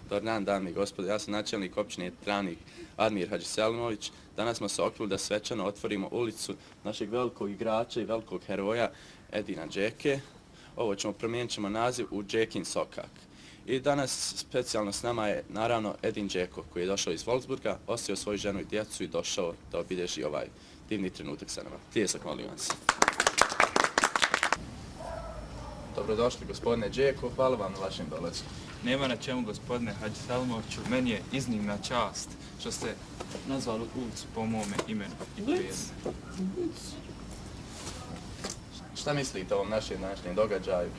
Dobar dan, dame i gospodo, ja sam načelnik općine Travnik Admir Hadžiselimović. Danas smo se okupili da svečano otvorimo ulicu našeg velikog igrača i velikog heroja Edina Džeke. Ovo promijenit ćemo naziv u Džekin sokak. I danas specijalno s nama je naravno Edin Džeko koji je došao iz Wolfsburga, ostavio svoju ženu i djecu i došao da obilježi ovaj divni trenutak sa nama. Pljesak, molim vas. Dobrodošli gospodine Džeko, hvala vam na vašem dolasku. Nema na čemu, gospodine Hadžiselimoviću, meni je iznimna čast što ste nazvali ulicu po mome imenu i prezimenu. Šta mislite o ovom našem današnjem događaju?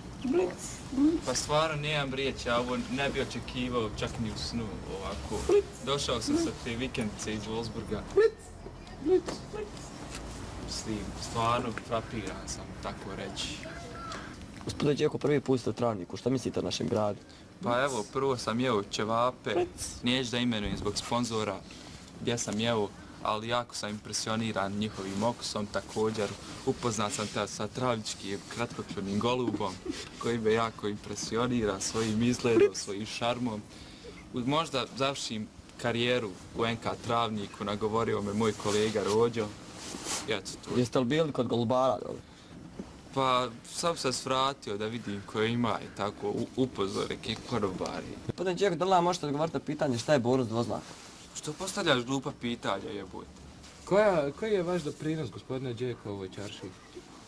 Pa stvarno nemam riječi, ja ovo ne bi očekivao čak ni u snu ovako. Došao sam sa te vikendice iz Wolfsburga. Stvarno frapiran sam, tako reći. Gospodine Džeko, prvi put ste u Travniku, šta mislite o našem gradu? Pa evo, prvo sam jeo ćevape, neću da imenujem zbog sponzora gdje sam jeo, ali jako sam impresioniran njihovim okusom. Također upoznat sam sa travničkim kratkokrenim golubom koji me jako impresionira svojim izgledom, svojim šarmom. Možda završim karijeru u NK Travniku, nagovorio me moj kolega Rođo. Jeste li bili kod golubara? Pa sam se svratio da vidim koje ima i tako upozore ke konobari. Gospodine Džeko, da li nam možete odgovoriti na pitanje šta je bonus dvoznaka? Što postavljaš glupa pitanja, jebote? Koji je vaš doprinos, gospodine Džeko, u ovoj čaršiji?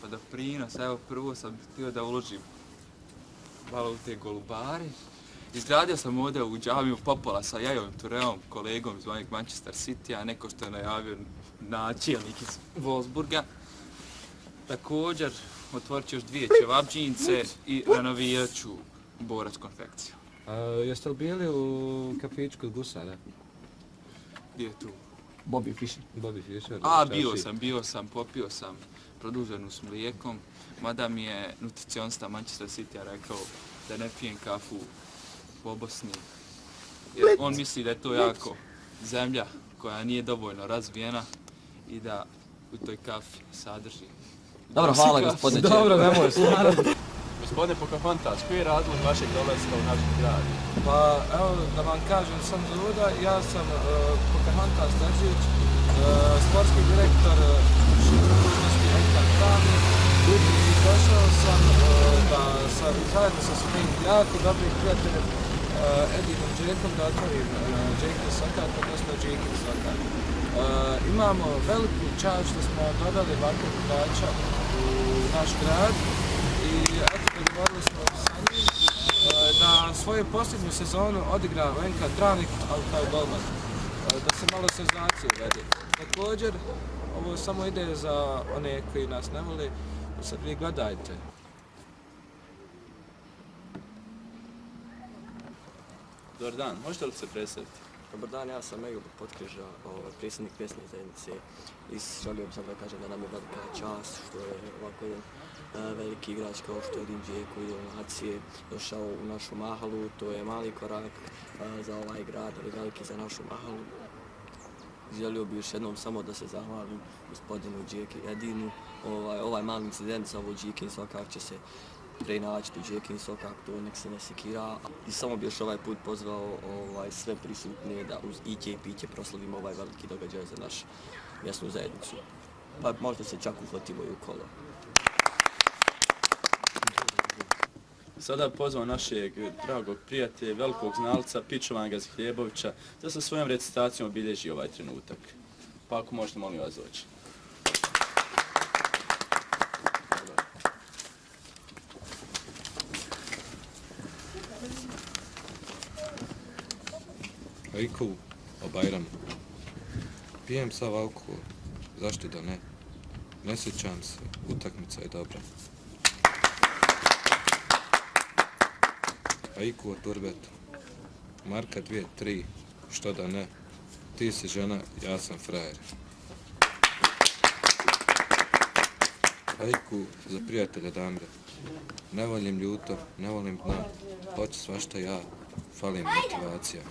Pa doprinos, evo prvo sam htio da uložim malo u te golubari. Izgradio sam ovdje u džamiju popola sa Jajovim Tureom, kolegom iz Manchester City-a, neko što je najavio načelnik iz Wolfsburga. Također otvorit ću još 2 ćevabdžince i renovirat ću borac konfekciju. Jeste li bili u kafiću kod Gusara? Gdje je tu? Bobby Fischer. Bobby Fischer. Bio sam, popio sam produženu s mlijekom, mada mi je nutricionista Manchester City rekao da ne pijem kafu po Bosni. Jer on misli da je to jako zemlja koja nije dovoljno razvijena i da u toj kafi sadrži. Dobro, hvala gospodine Džeko. Dobro, nemoj stvarno. Gospodine Pocahontas, koji je razlog vašeg dolaska u naš grad? Pa evo da vam kažem sam za uvoda, ja sam Pocahontas Terzić, sportski direktor širokopojasnosti NK Travnik i došao sam da zajedno sa svojim jako dobrim prijateljem Edinom Džekom da otvorim Džekin sokak, odnosno Džekin sokak. Imamo veliku čast što smo dodali ovakvog igrača u naš grad i eto dogovorili smo sa njim da svoju posljednju sezonu odigra u NK Travnik, ali kao golman, da se malo senzacije uvede. Također, ovo samo ide za one koji nas ne vole, sad vi gledajte. Dobar dan, možete li se predstaviti? Dobar dan, ja sam Ejub Potkriža, predsjednik pjesne zajednice i želio bih sam da kažem da nam je velika čast što je ovako jedan veliki igrač kao što je Edin Džeko idol nacije došao u našu mahalu. To je mali korak za ovaj grad, ali veliki za našu mahalu. Želio bih još jednom samo da se zahvalim gospodinu Džeki Edinu. Ovaj mali incident sa ovo Džekin sokak će se preinačiti u Džekin sokak, to nek se ne sekira. I samo bih još ovaj put pozvao sve prisutne da uz iće i piće proslavimo ovaj veliki događaj za našu mjesnu zajednicu. Pa možda se čak uhvatimo i u kolo. Sada pozvao našeg dragog prijatelja, velikog znalca, Pičovanga Zihljebovića, da sa svojom recitacijom obilježi ovaj trenutak. Pa ako možete, molim vas doći. Aiku, o Bajramu. Pijem sav alkohol, zašto da ne? Ne sjećam se, utakmica je dobra. Aiku o Turbetu. Marka 2, 3, što da ne? Ti si žena, ja sam frajer. Aiku za prijatelja Damre. Ne volim ljuto, ne volim dno, hoću svašta ja, falim motivacija.